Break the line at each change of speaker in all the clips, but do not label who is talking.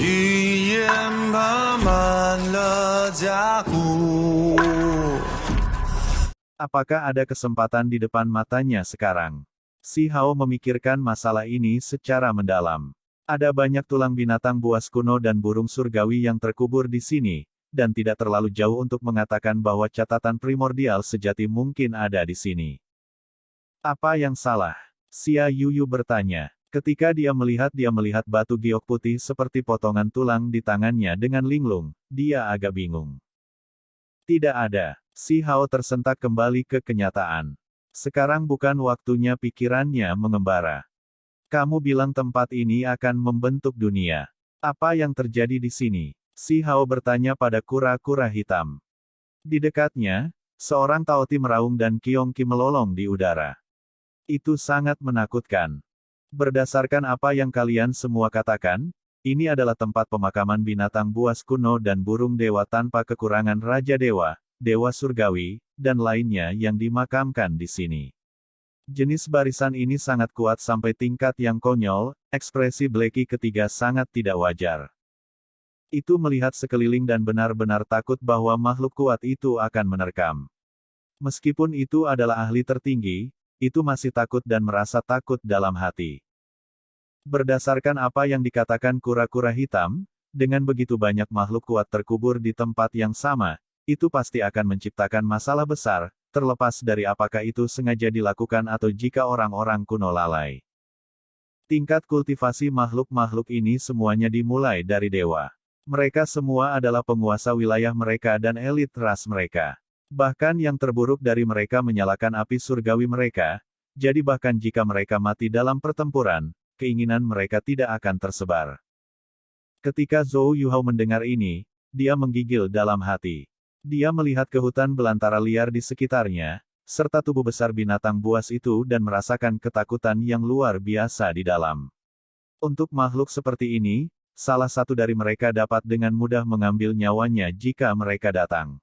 语言爬满了甲骨。
Apakah ada kesempatan di depan matanya sekarang? Si Hao memikirkan masalah ini secara mendalam. Ada banyak tulang binatang buas kuno dan burung surgawi yang terkubur di sini, dan tidak terlalu jauh untuk mengatakan bahwa catatan primordial sejati mungkin ada di sini. Apa yang salah? Xia Yuyu bertanya. Ketika dia melihat batu giok putih seperti potongan tulang di tangannya dengan linglung, dia agak bingung. Tidak ada. Si Hao tersentak kembali ke kenyataan. Sekarang bukan waktunya pikirannya mengembara. Kamu bilang tempat ini akan membentuk dunia. Apa yang terjadi di sini? Si Hao bertanya pada kura-kura hitam. Di dekatnya, seorang Taoti meraung dan Kiongki melolong di udara. Itu sangat menakutkan. Berdasarkan apa yang kalian semua katakan, ini adalah tempat pemakaman binatang buas kuno dan burung dewa tanpa kekurangan Raja Dewa, Dewa Surgawi, dan lainnya yang dimakamkan di sini. Jenis barisan ini sangat kuat sampai tingkat yang konyol, ekspresi Blacky ketiga sangat tidak wajar. Itu melihat sekeliling dan benar-benar takut bahwa makhluk kuat itu akan menerkam. Meskipun itu adalah ahli tertinggi, itu masih takut dan merasa takut dalam hati. Berdasarkan apa yang dikatakan kura-kura hitam, dengan begitu banyak makhluk kuat terkubur di tempat yang sama, itu pasti akan menciptakan masalah besar, terlepas dari apakah itu sengaja dilakukan atau jika orang-orang kuno lalai. Tingkat kultivasi makhluk-makhluk ini semuanya dimulai dari dewa. Mereka semua adalah penguasa wilayah mereka dan elit ras mereka. Bahkan yang terburuk dari mereka menyalakan api surgawi mereka, jadi bahkan jika mereka mati dalam pertempuran, keinginan mereka tidak akan tersebar. Ketika Zhou Yuhao mendengar ini, dia menggigil dalam hati. Dia melihat ke hutan belantara liar di sekitarnya, serta tubuh besar binatang buas itu dan merasakan ketakutan yang luar biasa di dalam. Untuk makhluk seperti ini, salah satu dari mereka dapat dengan mudah mengambil nyawanya jika mereka datang.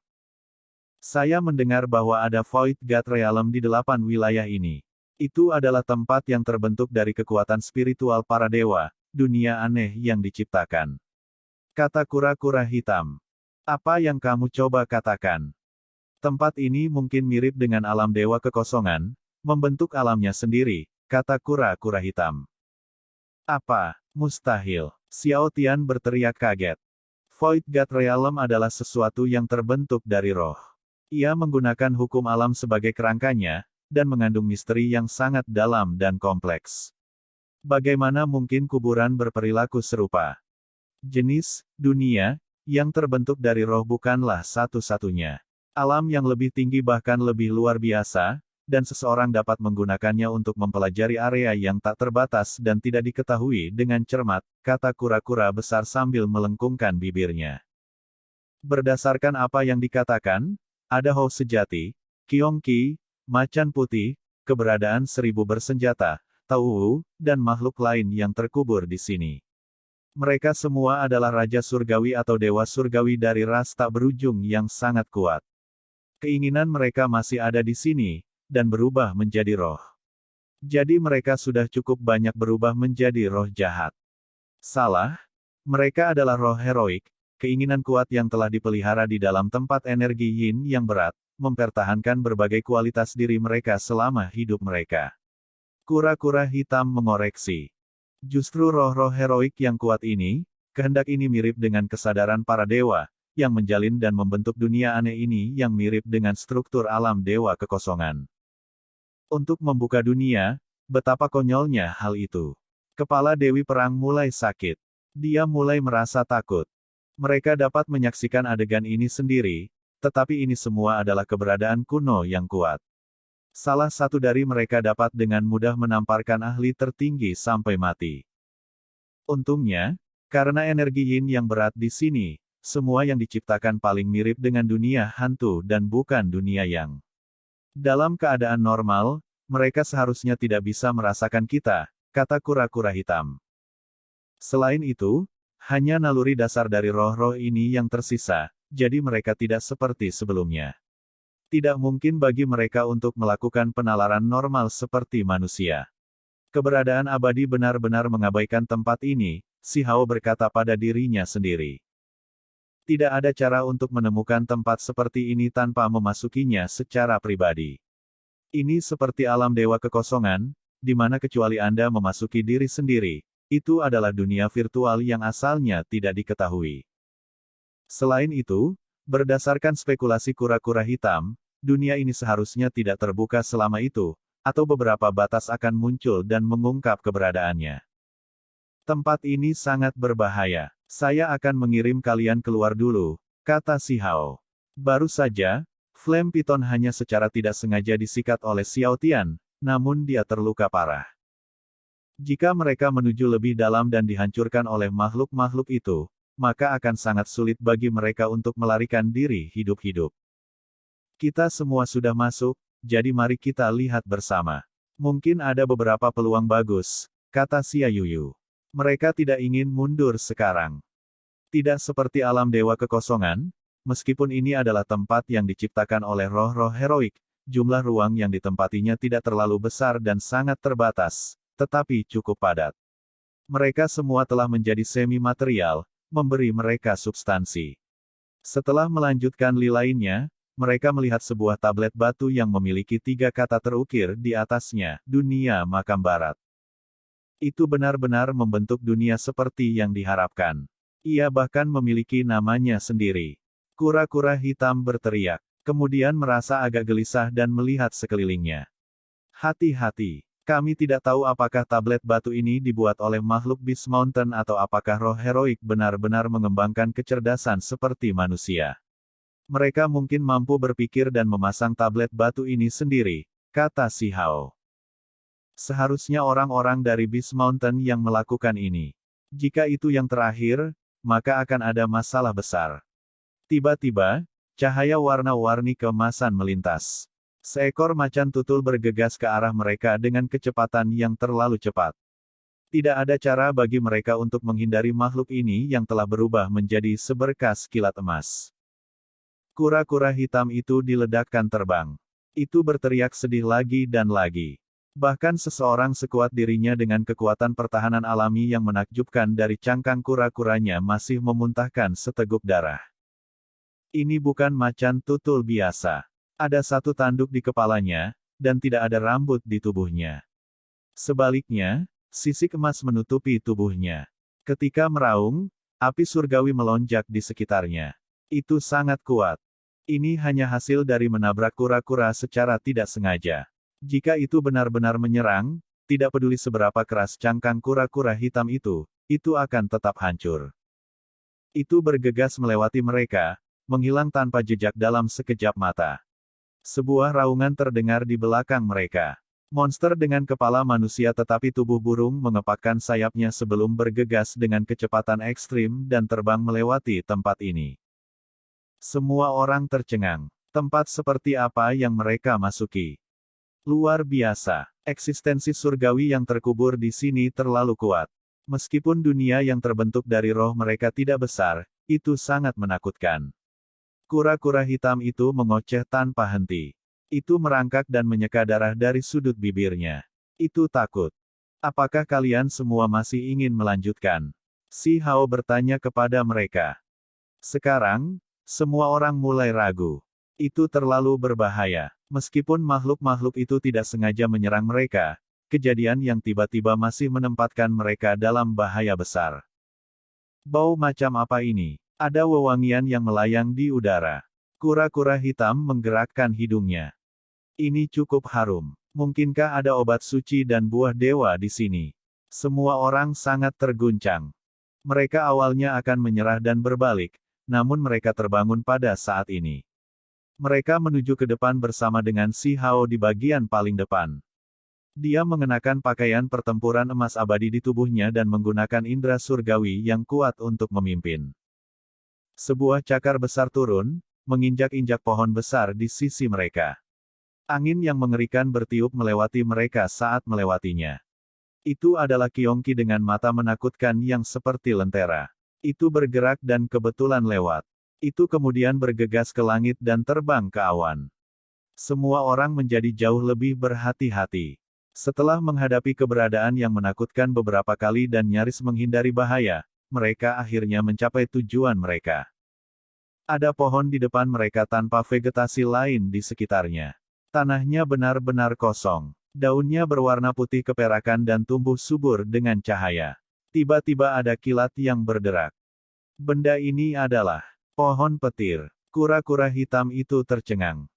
Saya mendengar bahwa ada Void God Realm di 8 wilayah ini. Itu adalah tempat yang terbentuk dari kekuatan spiritual para dewa, dunia aneh yang diciptakan. Kata kura-kura hitam. Apa yang kamu coba katakan? Tempat ini mungkin mirip dengan alam dewa kekosongan, membentuk alamnya sendiri, kata kura-kura hitam. Apa? Mustahil. Xiao Tian berteriak kaget. Void God Realm adalah sesuatu yang terbentuk dari roh. Ia menggunakan hukum alam sebagai kerangkanya, dan mengandung misteri yang sangat dalam dan kompleks. Bagaimana mungkin kuburan berperilaku serupa? Jenis, dunia, yang terbentuk dari roh bukanlah satu-satunya. Alam yang lebih tinggi bahkan lebih luar biasa, dan seseorang dapat menggunakannya untuk mempelajari area yang tak terbatas dan tidak diketahui dengan cermat, kata kura-kura besar sambil melengkungkan bibirnya. Berdasarkan apa yang dikatakan, ada Hou sejati, Kiongki, macan putih, keberadaan 1000 bersenjata, Tauwu, dan makhluk lain yang terkubur di sini. Mereka semua adalah Raja Surgawi atau Dewa Surgawi dari ras tak berujung yang sangat kuat. Keinginan mereka masih ada di sini, dan berubah menjadi roh. Jadi mereka sudah cukup banyak berubah menjadi roh jahat. Salah? Mereka adalah roh heroik, keinginan kuat yang telah dipelihara di dalam tempat energi yin yang berat, mempertahankan berbagai kualitas diri mereka selama hidup mereka. Kura-kura hitam mengoreksi. Justru roh-roh heroik yang kuat ini, kehendak ini mirip dengan kesadaran para dewa, yang menjalin dan membentuk dunia aneh ini yang mirip dengan struktur alam dewa kekosongan. Untuk membuka dunia, betapa konyolnya hal itu. Kepala Dewi Perang mulai sakit. Dia mulai merasa takut. Mereka dapat menyaksikan adegan ini sendiri, tetapi ini semua adalah keberadaan kuno yang kuat. Salah satu dari mereka dapat dengan mudah menamparkan ahli tertinggi sampai mati. Untungnya, karena energi yin yang berat di sini, semua yang diciptakan paling mirip dengan dunia hantu dan bukan dunia yang. Dalam keadaan normal, mereka seharusnya tidak bisa merasakan kita, kata kura-kura hitam. Selain itu, hanya naluri dasar dari roh-roh ini yang tersisa, jadi mereka tidak seperti sebelumnya. Tidak mungkin bagi mereka untuk melakukan penalaran normal seperti manusia. Keberadaan abadi benar-benar mengabaikan tempat ini, Si Hao berkata pada dirinya sendiri. Tidak ada cara untuk menemukan tempat seperti ini tanpa memasukinya secara pribadi. Ini seperti alam dewa kekosongan, di mana kecuali Anda memasuki diri sendiri, itu adalah dunia virtual yang asalnya tidak diketahui. Selain itu, berdasarkan spekulasi kura-kura hitam, dunia ini seharusnya tidak terbuka selama itu, atau beberapa batas akan muncul dan mengungkap keberadaannya. Tempat ini sangat berbahaya. Saya akan mengirim kalian keluar dulu, kata si Hao. Baru saja, Flame Piton hanya secara tidak sengaja disikat oleh Xiao Tian, namun dia terluka parah. Jika mereka menuju lebih dalam dan dihancurkan oleh makhluk-makhluk itu, maka akan sangat sulit bagi mereka untuk melarikan diri hidup-hidup. Kita semua sudah masuk, jadi mari kita lihat bersama. Mungkin ada beberapa peluang bagus, kata Xia Yuyu. Mereka tidak ingin mundur sekarang. Tidak seperti alam dewa kekosongan, meskipun ini adalah tempat yang diciptakan oleh roh-roh heroik, jumlah ruang yang ditempatinya tidak terlalu besar dan sangat terbatas, tetapi cukup padat. Mereka semua telah menjadi semi-material, memberi mereka substansi. Setelah melanjutkan li lainnya, mereka melihat sebuah tablet batu yang memiliki 3 kata terukir di atasnya, dunia makam barat. Itu benar-benar membentuk dunia seperti yang diharapkan. Ia bahkan memiliki namanya sendiri. Kura-kura hitam berteriak, kemudian merasa agak gelisah dan melihat sekelilingnya. Hati-hati, kami tidak tahu apakah tablet batu ini dibuat oleh makhluk Beast Mountain atau apakah roh heroik benar-benar mengembangkan kecerdasan seperti manusia. Mereka mungkin mampu berpikir dan memasang tablet batu ini sendiri, kata si Hao. Seharusnya orang-orang dari Beast Mountain yang melakukan ini. Jika itu yang terakhir, maka akan ada masalah besar. Tiba-tiba, cahaya warna-warni keemasan melintas. Seekor macan tutul bergegas ke arah mereka dengan kecepatan yang terlalu cepat. Tidak ada cara bagi mereka untuk menghindari makhluk ini yang telah berubah menjadi seberkas kilat emas. Kura-kura hitam itu diledakkan terbang. Itu berteriak sedih lagi dan lagi. Bahkan seseorang sekuat dirinya dengan kekuatan pertahanan alami yang menakjubkan dari cangkang kura-kuranya masih memuntahkan seteguk darah. Ini bukan macan tutul biasa. Ada satu tanduk di kepalanya, dan tidak ada rambut di tubuhnya. Sebaliknya, sisik emas menutupi tubuhnya. Ketika meraung, api surgawi melonjak di sekitarnya. Itu sangat kuat. Ini hanya hasil dari menabrak kura-kura secara tidak sengaja. Jika itu benar-benar menyerang, tidak peduli seberapa keras cangkang kura-kura hitam itu akan tetap hancur. Itu bergegas melewati mereka, menghilang tanpa jejak dalam sekejap mata. Sebuah raungan terdengar di belakang mereka. Monster dengan kepala manusia tetapi tubuh burung mengepakkan sayapnya sebelum bergegas dengan kecepatan ekstrim dan terbang melewati tempat ini. Semua orang tercengang. Tempat seperti apa yang mereka masuki? Luar biasa. Eksistensi surgawi yang terkubur di sini terlalu kuat. Meskipun dunia yang terbentuk dari roh mereka tidak besar, itu sangat menakutkan. Kura-kura hitam itu mengoceh tanpa henti. Itu merangkak dan menyeka darah dari sudut bibirnya. Itu takut. Apakah kalian semua masih ingin melanjutkan? Si Hao bertanya kepada mereka. Sekarang, semua orang mulai ragu. Itu terlalu berbahaya. Meskipun makhluk-makhluk itu tidak sengaja menyerang mereka, kejadian yang tiba-tiba masih menempatkan mereka dalam bahaya besar. Bau macam apa ini? Ada wewangian yang melayang di udara. Kura-kura hitam menggerakkan hidungnya. Ini cukup harum. Mungkinkah ada obat suci dan buah dewa di sini? Semua orang sangat terguncang. Mereka awalnya akan menyerah dan berbalik, namun mereka terbangun pada saat ini. Mereka menuju ke depan bersama dengan si Hao di bagian paling depan. Dia mengenakan pakaian pertempuran emas abadi di tubuhnya dan menggunakan indera surgawi yang kuat untuk memimpin. Sebuah cakar besar turun, menginjak-injak pohon besar di sisi mereka. Angin yang mengerikan bertiup melewati mereka saat melewatinya. Itu adalah Kyongki dengan mata menakutkan yang seperti lentera. Itu bergerak dan kebetulan lewat. Itu kemudian bergegas ke langit dan terbang ke awan. Semua orang menjadi jauh lebih berhati-hati. Setelah menghadapi keberadaan yang menakutkan beberapa kali dan nyaris menghindari bahaya, mereka akhirnya mencapai tujuan mereka. Ada pohon di depan mereka tanpa vegetasi lain di sekitarnya. Tanahnya benar-benar kosong. Daunnya berwarna putih keperakan dan tumbuh subur dengan cahaya. Tiba-tiba ada kilat yang berderak. Benda ini adalah pohon petir. Kura-kura hitam itu tercengang.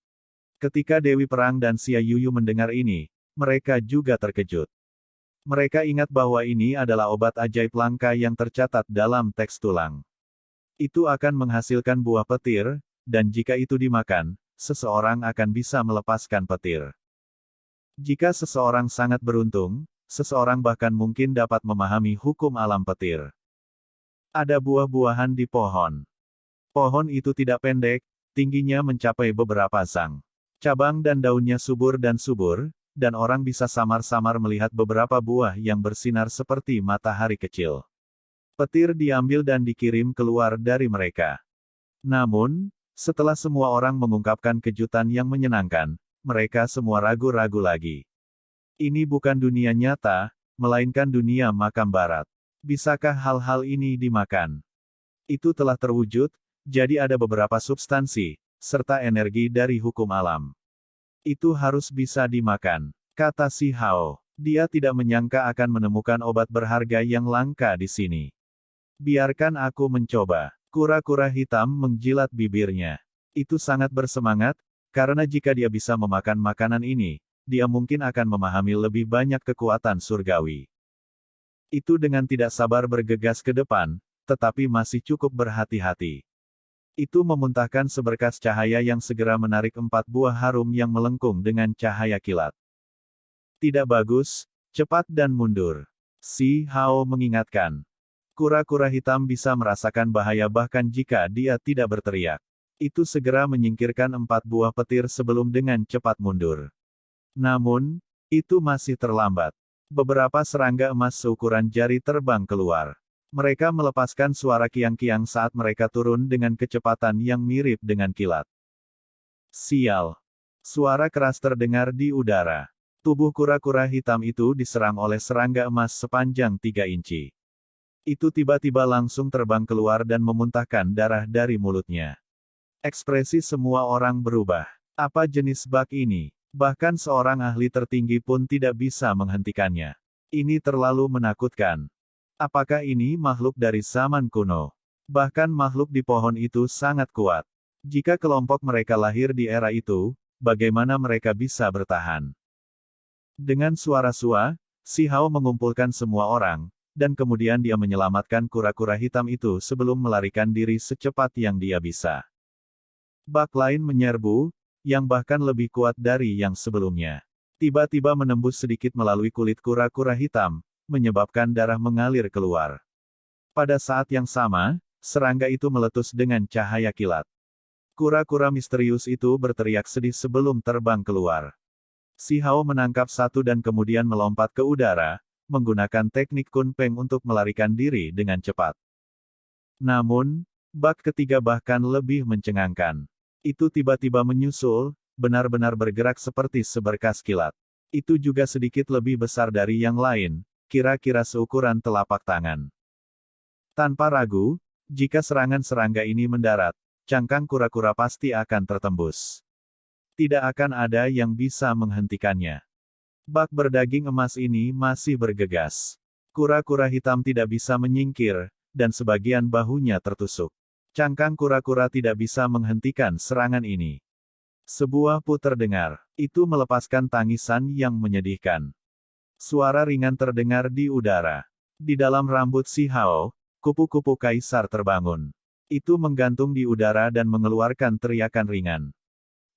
Ketika Dewi Perang dan Xia Yuyu mendengar ini, mereka juga terkejut. Mereka ingat bahwa ini adalah obat ajaib langka yang tercatat dalam teks tulang. Itu akan menghasilkan buah petir, dan jika itu dimakan, seseorang akan bisa melepaskan petir. Jika seseorang sangat beruntung, seseorang bahkan mungkin dapat memahami hukum alam petir. Ada buah-buahan di pohon. Pohon itu tidak pendek, tingginya mencapai beberapa zang. Cabang dan daunnya subur, dan orang bisa samar-samar melihat beberapa buah yang bersinar seperti matahari kecil. Petir diambil dan dikirim keluar dari mereka. Namun, setelah semua orang mengungkapkan kejutan yang menyenangkan, mereka semua ragu-ragu lagi. Ini bukan dunia nyata, melainkan dunia makam barat. Bisakah hal-hal ini dimakan? Itu telah terwujud, jadi ada beberapa substansi, serta energi dari hukum alam. Itu harus bisa dimakan, kata si Hao. Dia tidak menyangka akan menemukan obat berharga yang langka di sini. Biarkan aku mencoba. Kura-kura hitam menjilat bibirnya. Itu sangat bersemangat, karena jika dia bisa memakan makanan ini, dia mungkin akan memahami lebih banyak kekuatan surgawi. Itu dengan tidak sabar bergegas ke depan, tetapi masih cukup berhati-hati. Itu memuntahkan seberkas cahaya yang segera menarik 4 buah harum yang melengkung dengan cahaya kilat. Tidak bagus, cepat dan mundur. Si Hao mengingatkan. Kura-kura hitam bisa merasakan bahaya bahkan jika dia tidak berteriak. Itu segera menyingkirkan 4 buah petir sebelum dengan cepat mundur. Namun, itu masih terlambat. Beberapa serangga emas seukuran jari terbang keluar. Mereka melepaskan suara kiang-kiang saat mereka turun dengan kecepatan yang mirip dengan kilat. Sial! Suara keras terdengar di udara. Tubuh kura-kura hitam itu diserang oleh serangga emas sepanjang 3 inci. Itu tiba-tiba langsung terbang keluar dan memuntahkan darah dari mulutnya. Ekspresi semua orang berubah. Apa jenis bak ini? Bahkan seorang ahli tertinggi pun tidak bisa menghentikannya. Ini terlalu menakutkan. Apakah ini makhluk dari zaman kuno? Bahkan makhluk di pohon itu sangat kuat. Jika kelompok mereka lahir di era itu, bagaimana mereka bisa bertahan? Dengan suara sua, si Hao mengumpulkan semua orang, dan kemudian dia menyelamatkan kura-kura hitam itu sebelum melarikan diri secepat yang dia bisa. Bak lain menyerbu, yang bahkan lebih kuat dari yang sebelumnya. Tiba-tiba menembus sedikit melalui kulit kura-kura hitam, menyebabkan darah mengalir keluar. Pada saat yang sama, serangga itu meletus dengan cahaya kilat. Kura-kura misterius itu berteriak sedih sebelum terbang keluar. Si Hao menangkap satu dan kemudian melompat ke udara, menggunakan teknik kunpeng untuk melarikan diri dengan cepat. Namun, bak ketiga bahkan lebih mencengangkan. Itu tiba-tiba menyusul, benar-benar bergerak seperti seberkas kilat. Itu juga sedikit lebih besar dari yang lain, kira-kira seukuran telapak tangan. Tanpa ragu, jika serangan serangga ini mendarat, cangkang kura-kura pasti akan tertembus. Tidak akan ada yang bisa menghentikannya. Bak berdaging emas ini masih bergegas. Kura-kura hitam tidak bisa menyingkir, dan sebagian bahunya tertusuk. Cangkang kura-kura tidak bisa menghentikan serangan ini. Sebuah pu terdengar. Itu melepaskan tangisan yang menyedihkan. Suara ringan terdengar di udara. Di dalam rambut si Hao, kupu-kupu kaisar terbangun. Itu menggantung di udara dan mengeluarkan teriakan ringan.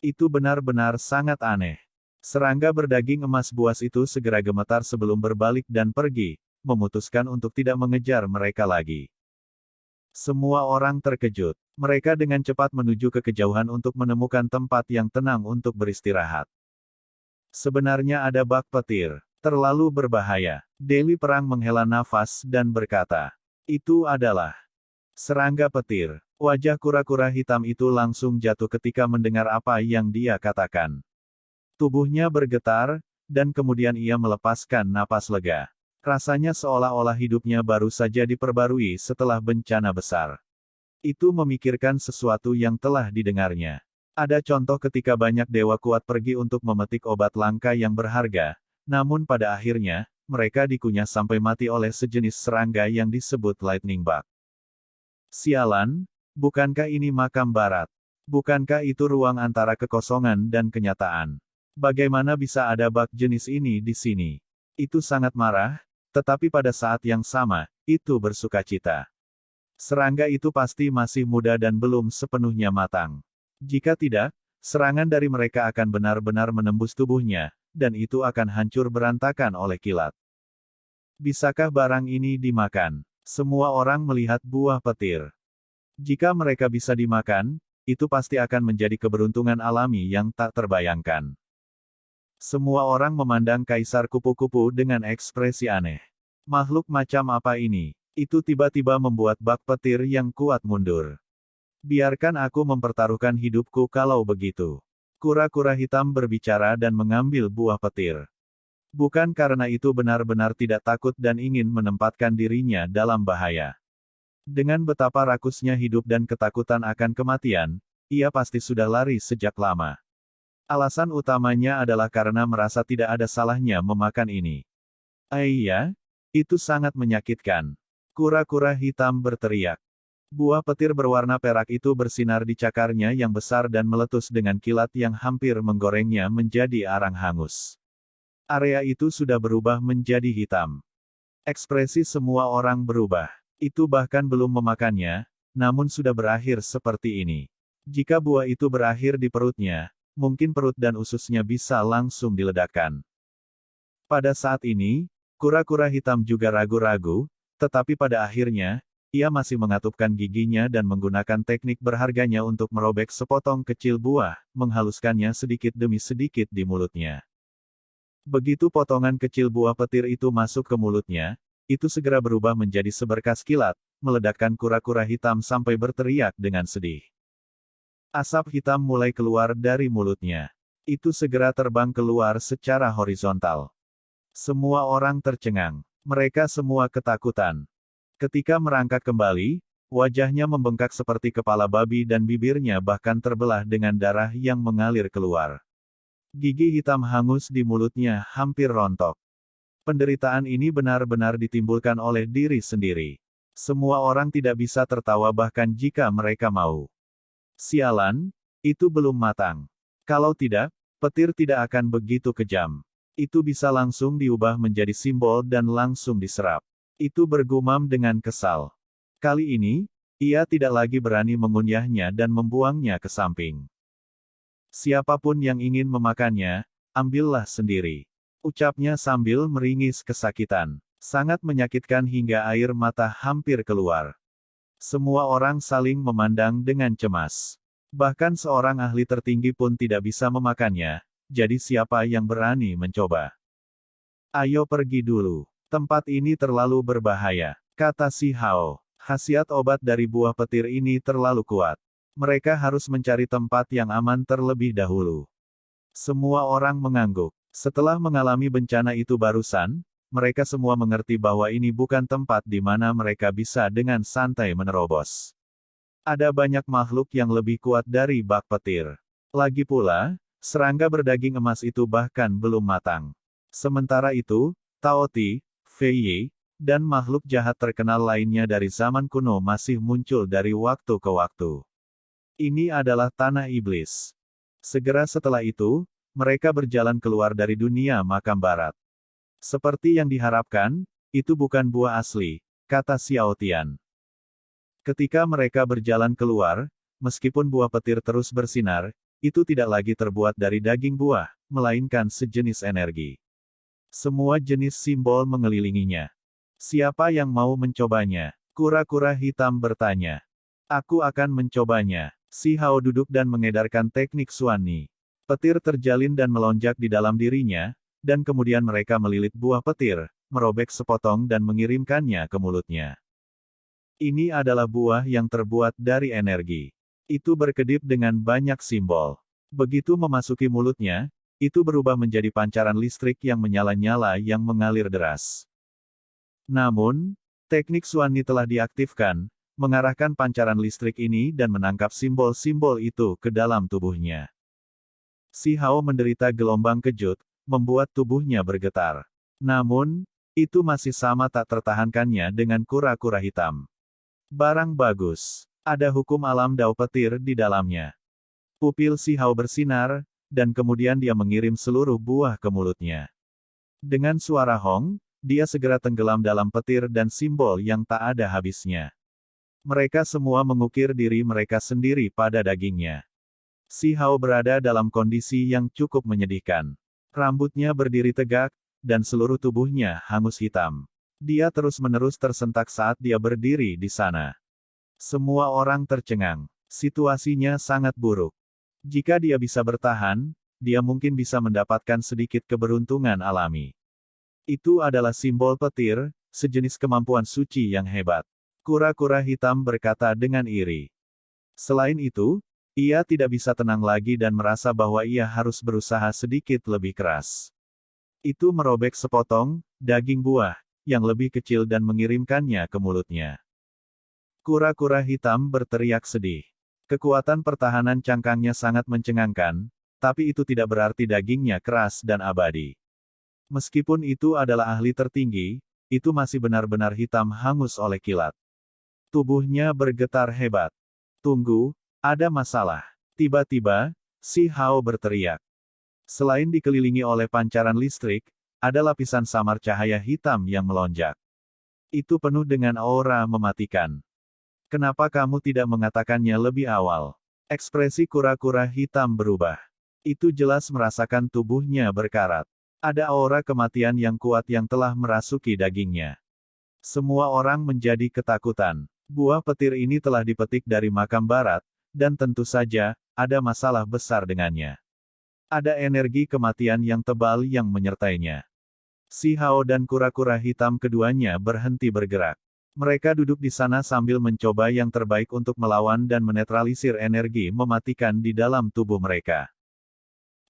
Itu benar-benar sangat aneh. Serangga berdaging emas buas itu segera gemetar sebelum berbalik dan pergi, memutuskan untuk tidak mengejar mereka lagi. Semua orang terkejut. Mereka dengan cepat menuju ke kejauhan untuk menemukan tempat yang tenang untuk beristirahat. Sebenarnya ada bak petir. Terlalu berbahaya. Dewi Perang menghela nafas dan berkata, itu adalah serangga petir. Wajah kura-kura hitam itu langsung jatuh ketika mendengar apa yang dia katakan. Tubuhnya bergetar, dan kemudian ia melepaskan napas lega. Rasanya seolah-olah hidupnya baru saja diperbarui setelah bencana besar. Itu memikirkan sesuatu yang telah didengarnya. Ada contoh ketika banyak dewa kuat pergi untuk memetik obat langka yang berharga, namun pada akhirnya, mereka dikunyah sampai mati oleh sejenis serangga yang disebut lightning bug. Sialan, bukankah ini makam barat? Bukankah itu ruang antara kekosongan dan kenyataan? Bagaimana bisa ada bug jenis ini di sini? Itu sangat marah, tetapi pada saat yang sama, itu bersukacita. Serangga itu pasti masih muda dan belum sepenuhnya matang. Jika tidak, serangan dari mereka akan benar-benar menembus tubuhnya, dan itu akan hancur berantakan oleh kilat. Bisakah barang ini dimakan? Semua orang melihat buah petir. Jika mereka bisa dimakan, itu pasti akan menjadi keberuntungan alami yang tak terbayangkan. Semua orang memandang Kaisar Kupu-Kupu dengan ekspresi aneh. Makhluk macam apa ini? Itu tiba-tiba membuat bak petir yang kuat mundur. Biarkan aku mempertaruhkan hidupku kalau begitu. Kura-kura hitam berbicara dan mengambil buah petir. Bukan karena itu benar-benar tidak takut dan ingin menempatkan dirinya dalam bahaya. Dengan betapa rakusnya hidup dan ketakutan akan kematian, ia pasti sudah lari sejak lama. Alasan utamanya adalah karena merasa tidak ada salahnya memakan ini. Iya, itu sangat menyakitkan. Kura-kura hitam berteriak. Buah petir berwarna perak itu bersinar di cakarnya yang besar dan meletus dengan kilat yang hampir menggorengnya menjadi arang hangus. Area itu sudah berubah menjadi hitam. Ekspresi semua orang berubah. Itu bahkan belum memakannya, namun sudah berakhir seperti ini. Jika buah itu berakhir di perutnya, mungkin perut dan ususnya bisa langsung diledakkan. Pada saat ini, kura-kura hitam juga ragu-ragu, tetapi pada akhirnya, ia masih mengatupkan giginya dan menggunakan teknik berharganya untuk merobek sepotong kecil buah, menghaluskannya sedikit demi sedikit di mulutnya. Begitu potongan kecil buah petir itu masuk ke mulutnya, itu segera berubah menjadi seberkas kilat, meledakkan kura-kura hitam sampai berteriak dengan sedih. Asap hitam mulai keluar dari mulutnya. Itu segera terbang keluar secara horizontal. Semua orang tercengang. Mereka semua ketakutan. Ketika merangkak kembali, wajahnya membengkak seperti kepala babi dan bibirnya bahkan terbelah dengan darah yang mengalir keluar. Gigi hitam hangus di mulutnya hampir rontok. Penderitaan ini benar-benar ditimbulkan oleh diri sendiri. Semua orang tidak bisa tertawa bahkan jika mereka mau. Sialan, itu belum matang. Kalau tidak, petir tidak akan begitu kejam. Itu bisa langsung diubah menjadi simbol dan langsung diserap. Itu bergumam dengan kesal. Kali ini, ia tidak lagi berani mengunyahnya dan membuangnya ke samping. Siapapun yang ingin memakannya, ambillah sendiri. Ucapnya sambil meringis kesakitan. Sangat menyakitkan hingga air mata hampir keluar. Semua orang saling memandang dengan cemas. Bahkan seorang ahli tertinggi pun tidak bisa memakannya, jadi siapa yang berani mencoba? Ayo pergi dulu. Tempat ini terlalu berbahaya, kata si Hao. Khasiat obat dari buah petir ini terlalu kuat. Mereka harus mencari tempat yang aman terlebih dahulu. Semua orang mengangguk. Setelah mengalami bencana itu barusan, mereka semua mengerti bahwa ini bukan tempat di mana mereka bisa dengan santai menerobos. Ada banyak makhluk yang lebih kuat dari bak petir. Lagi pula, serangga berdaging emas itu bahkan belum matang. Sementara itu, Tao Ti, Fei Yi, dan makhluk jahat terkenal lainnya dari zaman kuno masih muncul dari waktu ke waktu. Ini adalah tanah iblis. Segera setelah itu, mereka berjalan keluar dari dunia makam barat. Seperti yang diharapkan, itu bukan buah asli, kata Xiao Tian. Ketika mereka berjalan keluar, meskipun buah petir terus bersinar, itu tidak lagi terbuat dari daging buah, melainkan sejenis energi. Semua jenis simbol mengelilinginya. Siapa yang mau mencobanya? Kura-kura hitam bertanya. Aku akan mencobanya. Si Hao duduk dan mengedarkan teknik Xuanni. Petir terjalin dan melonjak di dalam dirinya, dan kemudian mereka melilit buah petir, merobek sepotong dan mengirimkannya ke mulutnya. Ini adalah buah yang terbuat dari energi. Itu berkedip dengan banyak simbol. Begitu memasuki mulutnya, itu berubah menjadi pancaran listrik yang menyala-nyala yang mengalir deras. Namun, teknik Xuanni telah diaktifkan, mengarahkan pancaran listrik ini dan menangkap simbol-simbol itu ke dalam tubuhnya. Si Hao menderita gelombang kejut, membuat tubuhnya bergetar. Namun, itu masih sama tak tertahankannya dengan kura-kura hitam. Barang bagus. Ada hukum alam Dao petir di dalamnya. Pupil Si Hao bersinar, dan kemudian dia mengirim seluruh buah ke mulutnya. Dengan suara hong, dia segera tenggelam dalam petir dan simbol yang tak ada habisnya. Mereka semua mengukir diri mereka sendiri pada dagingnya. Si Hao berada dalam kondisi yang cukup menyedihkan. Rambutnya berdiri tegak, dan seluruh tubuhnya hangus hitam. Dia terus-menerus tersentak saat dia berdiri di sana. Semua orang tercengang. Situasinya sangat buruk. Jika dia bisa bertahan, dia mungkin bisa mendapatkan sedikit keberuntungan alami. Itu adalah simbol petir, sejenis kemampuan suci yang hebat. Kura-kura hitam berkata dengan iri. Selain itu, ia tidak bisa tenang lagi dan merasa bahwa ia harus berusaha sedikit lebih keras. Itu merobek sepotong daging buah yang lebih kecil dan mengirimkannya ke mulutnya. Kura-kura hitam berteriak sedih. Kekuatan pertahanan cangkangnya sangat mencengangkan, tapi itu tidak berarti dagingnya keras dan abadi. Meskipun itu adalah ahli tertinggi, itu masih benar-benar hitam hangus oleh kilat. Tubuhnya bergetar hebat. Tunggu, ada masalah. Tiba-tiba, Si Hao berteriak. Selain dikelilingi oleh pancaran listrik, ada lapisan samar cahaya hitam yang melonjak. Itu penuh dengan aura mematikan. Kenapa kamu tidak mengatakannya lebih awal? Ekspresi kura-kura hitam berubah. Itu jelas merasakan tubuhnya berkarat. Ada aura kematian yang kuat yang telah merasuki dagingnya. Semua orang menjadi ketakutan. Buah petir ini telah dipetik dari makam barat, dan tentu saja, ada masalah besar dengannya. Ada energi kematian yang tebal yang menyertainya. Si Hao dan kura-kura hitam keduanya berhenti bergerak. Mereka duduk di sana sambil mencoba yang terbaik untuk melawan dan menetralisir energi mematikan di dalam tubuh mereka.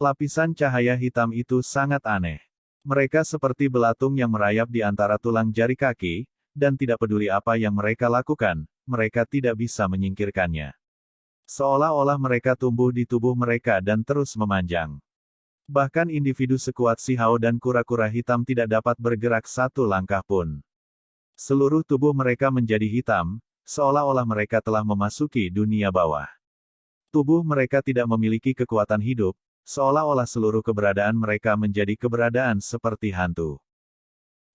Lapisan cahaya hitam itu sangat aneh. Mereka seperti belatung yang merayap di antara tulang jari kaki, dan tidak peduli apa yang mereka lakukan, mereka tidak bisa menyingkirkannya. Seolah-olah mereka tumbuh di tubuh mereka dan terus memanjang. Bahkan individu sekuat Si Hao dan kura-kura hitam tidak dapat bergerak satu langkah pun. Seluruh tubuh mereka menjadi hitam, seolah-olah mereka telah memasuki dunia bawah. Tubuh mereka tidak memiliki kekuatan hidup, seolah-olah seluruh keberadaan mereka menjadi keberadaan seperti hantu.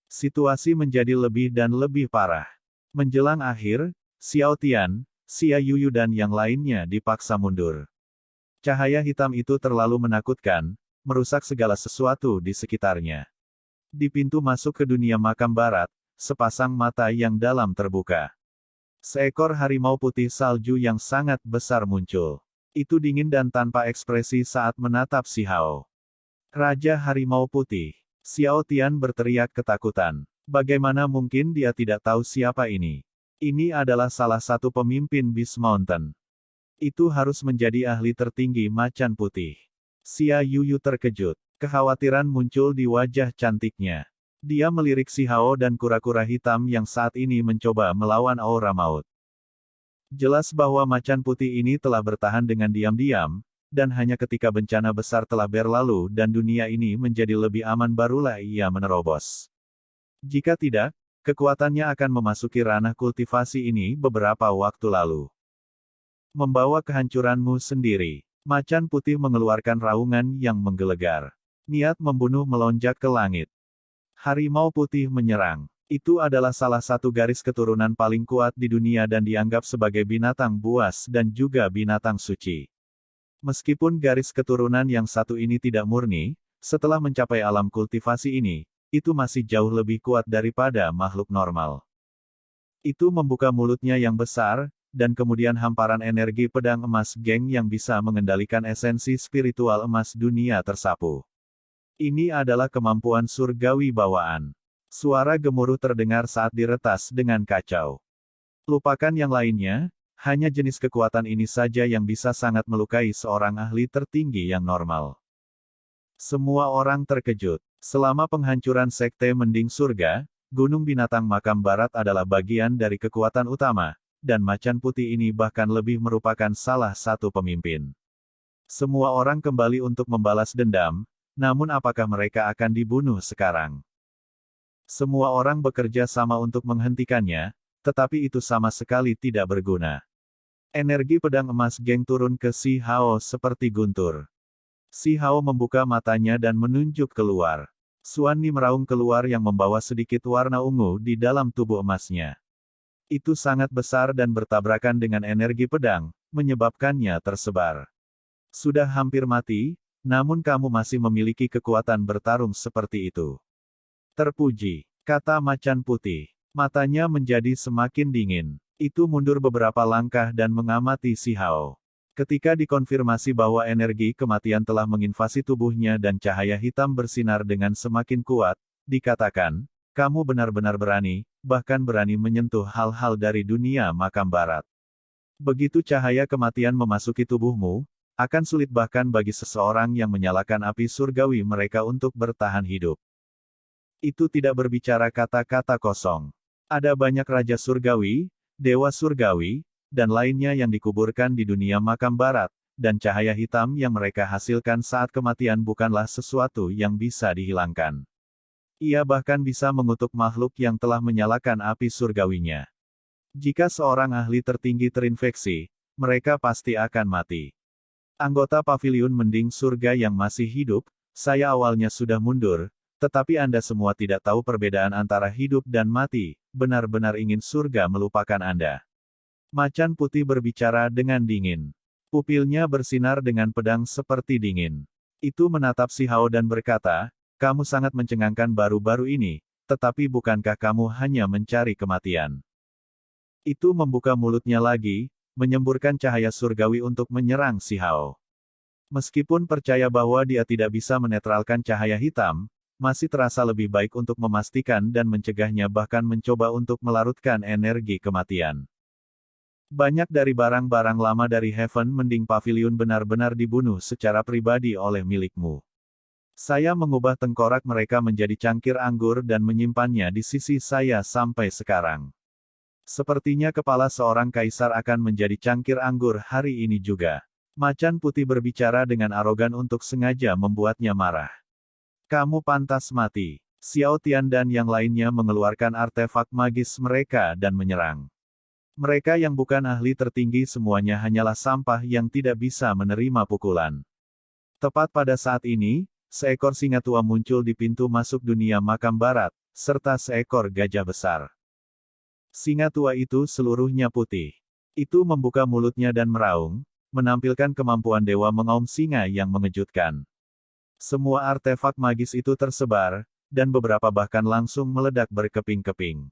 Situasi menjadi lebih dan lebih parah. Menjelang akhir, Xiao Tian, Xia Yuyu dan yang lainnya dipaksa mundur. Cahaya hitam itu terlalu menakutkan, merusak segala sesuatu di sekitarnya. Di pintu masuk ke dunia makam barat, sepasang mata yang dalam terbuka. Seekor harimau putih salju yang sangat besar muncul. Itu dingin dan tanpa ekspresi saat menatap Si Hao. Raja Harimau Putih. Xiao Tian berteriak ketakutan. Bagaimana mungkin dia tidak tahu siapa ini? Ini adalah salah satu pemimpin Beast Mountain. Itu harus menjadi ahli tertinggi macan putih. Xia Yuyu terkejut. Kekhawatiran muncul di wajah cantiknya. Dia melirik Si Hao dan kura-kura hitam yang saat ini mencoba melawan aura maut. Jelas bahwa macan putih ini telah bertahan dengan diam-diam, dan hanya ketika bencana besar telah berlalu dan dunia ini menjadi lebih aman barulah ia menerobos. Jika tidak, kekuatannya akan memasuki ranah kultivasi ini beberapa waktu lalu. Membawa kehancuranmu sendiri. Macan putih mengeluarkan raungan yang menggelegar. Niat membunuh melonjak ke langit. Harimau putih menyerang. Itu adalah salah satu garis keturunan paling kuat di dunia dan dianggap sebagai binatang buas dan juga binatang suci. Meskipun garis keturunan yang satu ini tidak murni, setelah mencapai alam kultivasi ini, itu masih jauh lebih kuat daripada makhluk normal. Itu membuka mulutnya yang besar, dan kemudian hamparan energi pedang emas geng yang bisa mengendalikan esensi spiritual emas dunia tersapu. Ini adalah kemampuan surgawi bawaan. Suara gemuruh terdengar saat diretas dengan kacau. Lupakan yang lainnya, hanya jenis kekuatan ini saja yang bisa sangat melukai seorang ahli tertinggi yang normal. Semua orang terkejut. Selama penghancuran Sekte Mending Surga, Gunung Binatang Makam Barat adalah bagian dari kekuatan utama, dan Macan Putih ini bahkan lebih merupakan salah satu pemimpin. Semua orang kembali untuk membalas dendam, namun apakah mereka akan dibunuh sekarang? Semua orang bekerja sama untuk menghentikannya, tetapi itu sama sekali tidak berguna. Energi pedang emas geng turun ke Si Hao seperti guntur. Si Hao membuka matanya dan menunjuk keluar. Xuan Ni meraung keluar yang membawa sedikit warna ungu di dalam tubuh emasnya. Itu sangat besar dan bertabrakan dengan energi pedang, menyebabkannya tersebar. Sudah hampir mati, namun kamu masih memiliki kekuatan bertarung seperti itu. Terpuji, kata Macan Putih. Matanya menjadi semakin dingin. Itu mundur beberapa langkah dan mengamati Si Hao. Ketika dikonfirmasi bahwa energi kematian telah menginvasi tubuhnya dan cahaya hitam bersinar dengan semakin kuat, dikatakan, kamu benar-benar berani, bahkan berani menyentuh hal-hal dari dunia makam barat. Begitu cahaya kematian memasuki tubuhmu, akan sulit bahkan bagi seseorang yang menyalakan api surgawi mereka untuk bertahan hidup. Itu tidak berbicara kata-kata kosong. Ada banyak raja surgawi, dewa surgawi, dan lainnya yang dikuburkan di dunia makam barat, dan cahaya hitam yang mereka hasilkan saat kematian bukanlah sesuatu yang bisa dihilangkan. Ia bahkan bisa mengutuk makhluk yang telah menyalakan api surgawinya. Jika seorang ahli tertinggi terinfeksi, mereka pasti akan mati. Anggota Paviliun Mending Surga yang masih hidup, saya awalnya sudah mundur, tetapi Anda semua tidak tahu perbedaan antara hidup dan mati, benar-benar ingin surga melupakan Anda. Macan Putih berbicara dengan dingin. Pupilnya bersinar dengan pedang seperti dingin. Itu menatap Si Hao dan berkata, kamu sangat mencengangkan baru-baru ini, tetapi bukankah kamu hanya mencari kematian? Itu membuka mulutnya lagi, menyemburkan cahaya surgawi untuk menyerang Si Hao. Meskipun percaya bahwa dia tidak bisa menetralkan cahaya hitam, masih terasa lebih baik untuk memastikan dan mencegahnya bahkan mencoba untuk melarutkan energi kematian. Banyak dari barang-barang lama dari Heaven Mending Pavilion benar-benar dibunuh secara pribadi oleh milikmu. Saya mengubah tengkorak mereka menjadi cangkir anggur dan menyimpannya di sisi saya sampai sekarang. Sepertinya kepala seorang kaisar akan menjadi cangkir anggur hari ini juga. Macan Putih berbicara dengan arogan untuk sengaja membuatnya marah. Kamu pantas mati. Xiao Tian dan yang lainnya mengeluarkan artefak magis mereka dan menyerang. Mereka yang bukan ahli tertinggi semuanya hanyalah sampah yang tidak bisa menerima pukulan. Tepat pada saat ini, seekor singa tua muncul di pintu masuk dunia makam barat, serta seekor gajah besar. Singa tua itu seluruhnya putih. Itu membuka mulutnya dan meraung, menampilkan kemampuan dewa mengaum singa yang mengejutkan. Semua artefak magis itu tersebar, dan beberapa bahkan langsung meledak berkeping-keping.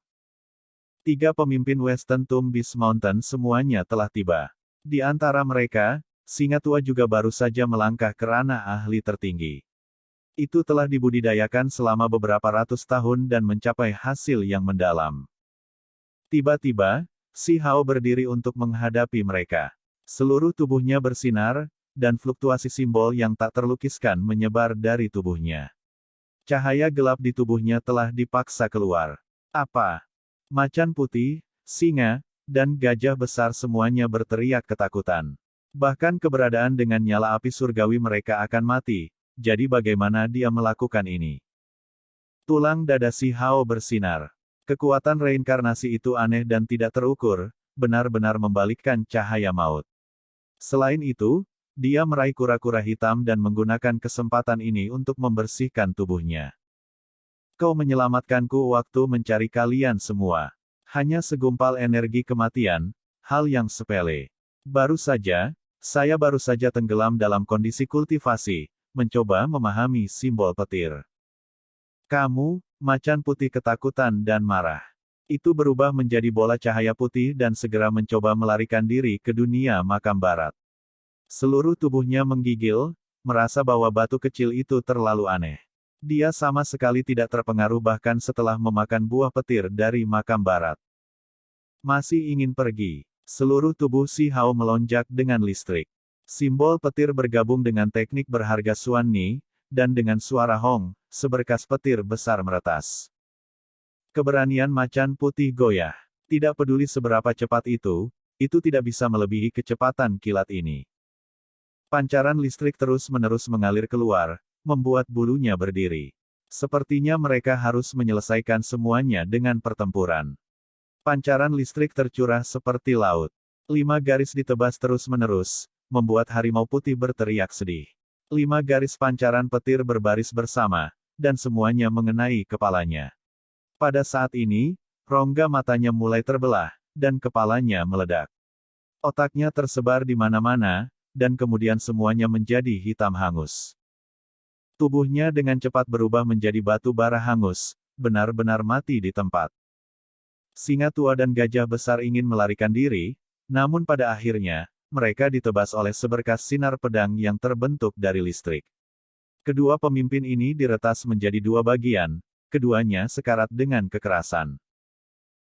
3 pemimpin Western Tomb Beast Mountain semuanya telah tiba. Di antara mereka, singa tua juga baru saja melangkah ke ranah ahli tertinggi. Itu telah dibudidayakan selama beberapa ratus tahun dan mencapai hasil yang mendalam. Tiba-tiba, Si Hao berdiri untuk menghadapi mereka. Seluruh tubuhnya bersinar, dan fluktuasi simbol yang tak terlukiskan menyebar dari tubuhnya. Cahaya gelap di tubuhnya telah dipaksa keluar. Apa? Macan Putih, singa, dan gajah besar semuanya berteriak ketakutan. Bahkan keberadaan dengan nyala api surgawi mereka akan mati, jadi bagaimana dia melakukan ini? Tulang dada Si Hao bersinar. Kekuatan reinkarnasi itu aneh dan tidak terukur, benar-benar membalikkan cahaya maut. Selain itu, dia meraih kura-kura hitam dan menggunakan kesempatan ini untuk membersihkan tubuhnya. Kau menyelamatkanku waktu mencari kalian semua. Hanya segumpal energi kematian, hal yang sepele. Saya baru saja tenggelam dalam kondisi kultivasi, mencoba memahami simbol petir. Kamu, Macan Putih ketakutan dan marah. Itu berubah menjadi bola cahaya putih dan segera mencoba melarikan diri ke dunia makam barat. Seluruh tubuhnya menggigil, merasa bahwa batu kecil itu terlalu aneh. Dia sama sekali tidak terpengaruh bahkan setelah memakan buah petir dari makam barat. Masih ingin pergi. Seluruh tubuh Si Hao melonjak dengan listrik. Simbol petir bergabung dengan teknik berharga Xuan Ni, dan dengan suara hong, seberkas petir besar meretas. Keberanian macan putih goyah. Tidak peduli seberapa cepat itu tidak bisa melebihi kecepatan kilat ini. Pancaran listrik terus-menerus mengalir keluar, membuat bulunya berdiri. Sepertinya mereka harus menyelesaikan semuanya dengan pertempuran. Pancaran listrik tercurah seperti laut. 5 garis ditebas terus-menerus, membuat harimau putih berteriak sedih. 5 garis pancaran petir berbaris bersama, dan semuanya mengenai kepalanya. Pada saat ini, rongga matanya mulai terbelah, dan kepalanya meledak. Otaknya tersebar di mana-mana, dan kemudian semuanya menjadi hitam hangus. Tubuhnya dengan cepat berubah menjadi batu bara hangus, benar-benar mati di tempat. Singa tua dan gajah besar ingin melarikan diri, namun pada akhirnya, mereka ditebas oleh seberkas sinar pedang yang terbentuk dari listrik. Kedua pemimpin ini diretas menjadi 2 bagian, keduanya sekarat dengan kekerasan.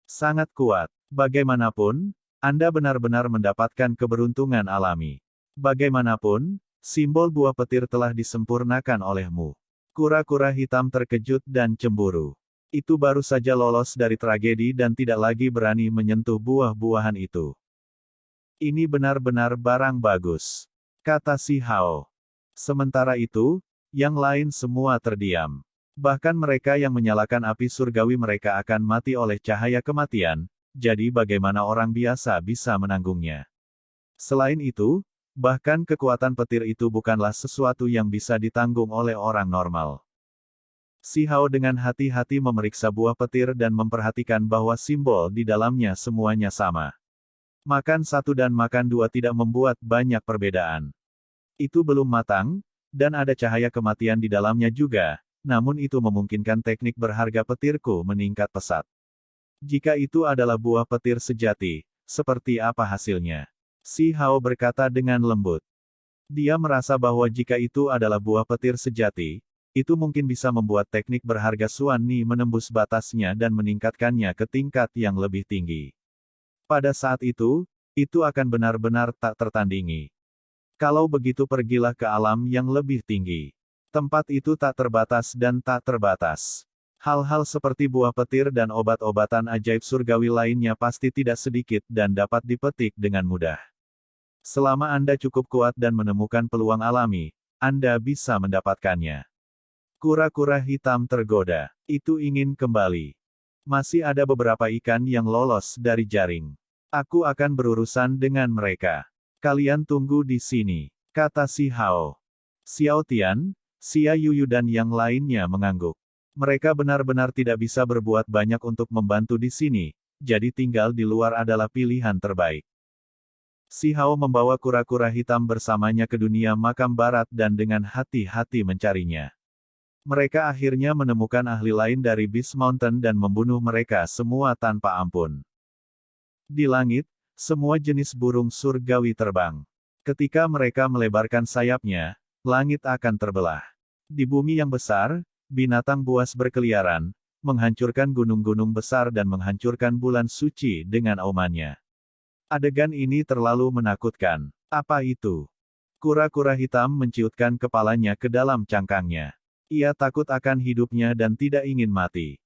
Sangat kuat. Bagaimanapun, Anda benar-benar mendapatkan keberuntungan alami. Bagaimanapun, simbol buah petir telah disempurnakan olehmu. Kura-kura hitam terkejut dan cemburu. Itu baru saja lolos dari tragedi dan tidak lagi berani menyentuh buah-buahan itu. Ini benar-benar barang bagus, kata si Hao. Sementara itu, yang lain semua terdiam. Bahkan mereka yang menyalakan api surgawi mereka akan mati oleh cahaya kematian, jadi bagaimana orang biasa bisa menanggungnya. Selain itu, bahkan kekuatan petir itu bukanlah sesuatu yang bisa ditanggung oleh orang normal. Si Hao dengan hati-hati memeriksa buah petir dan memperhatikan bahwa simbol di dalamnya semuanya sama. Makan 1 dan makan 2 tidak membuat banyak perbedaan. Itu belum matang, dan ada cahaya kematian di dalamnya juga, namun itu memungkinkan teknik berharga petirku meningkat pesat. Jika itu adalah buah petir sejati, seperti apa hasilnya? Si Hao berkata dengan lembut. Dia merasa bahwa jika itu adalah buah petir sejati, itu mungkin bisa membuat teknik berharga Xuan Ni menembus batasnya dan meningkatkannya ke tingkat yang lebih tinggi. Pada saat itu akan benar-benar tak tertandingi. Kalau begitu pergilah ke alam yang lebih tinggi. Tempat itu tak terbatas dan tak terbatas. Hal-hal seperti buah petir dan obat-obatan ajaib surgawi lainnya pasti tidak sedikit dan dapat dipetik dengan mudah. Selama Anda cukup kuat dan menemukan peluang alami, Anda bisa mendapatkannya. Kura-kura hitam tergoda. Itu ingin kembali. Masih ada beberapa ikan yang lolos dari jaring. Aku akan berurusan dengan mereka. Kalian tunggu di sini, kata si Hao. Xiao Tian, Xia Yuyu dan yang lainnya mengangguk. Mereka benar-benar tidak bisa berbuat banyak untuk membantu di sini, jadi tinggal di luar adalah pilihan terbaik. Si Hao membawa kura-kura hitam bersamanya ke dunia makam barat dan dengan hati-hati mencarinya. Mereka akhirnya menemukan ahli lain dari Beast Mountain dan membunuh mereka semua tanpa ampun. Di langit, semua jenis burung surgawi terbang. Ketika mereka melebarkan sayapnya, langit akan terbelah. Di bumi yang besar, binatang buas berkeliaran, menghancurkan gunung-gunung besar dan menghancurkan bulan suci dengan aumannya. Adegan ini terlalu menakutkan. Apa itu? Kura-kura hitam menciutkan kepalanya ke dalam cangkangnya. Ia takut akan hidupnya dan tidak ingin mati.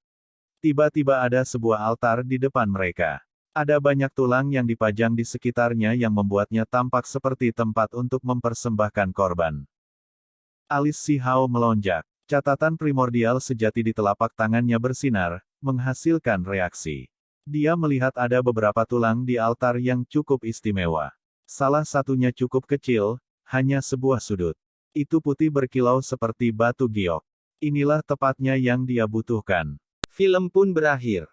Tiba-tiba ada sebuah altar di depan mereka. Ada banyak tulang yang dipajang di sekitarnya yang membuatnya tampak seperti tempat untuk mempersembahkan korban. Alis si Hao melonjak. Catatan primordial sejati di telapak tangannya bersinar, menghasilkan reaksi. Dia melihat ada beberapa tulang di altar yang cukup istimewa. Salah satunya cukup kecil, hanya sebuah sudut. Itu putih berkilau seperti batu giok. Inilah tepatnya yang dia butuhkan. Film pun berakhir.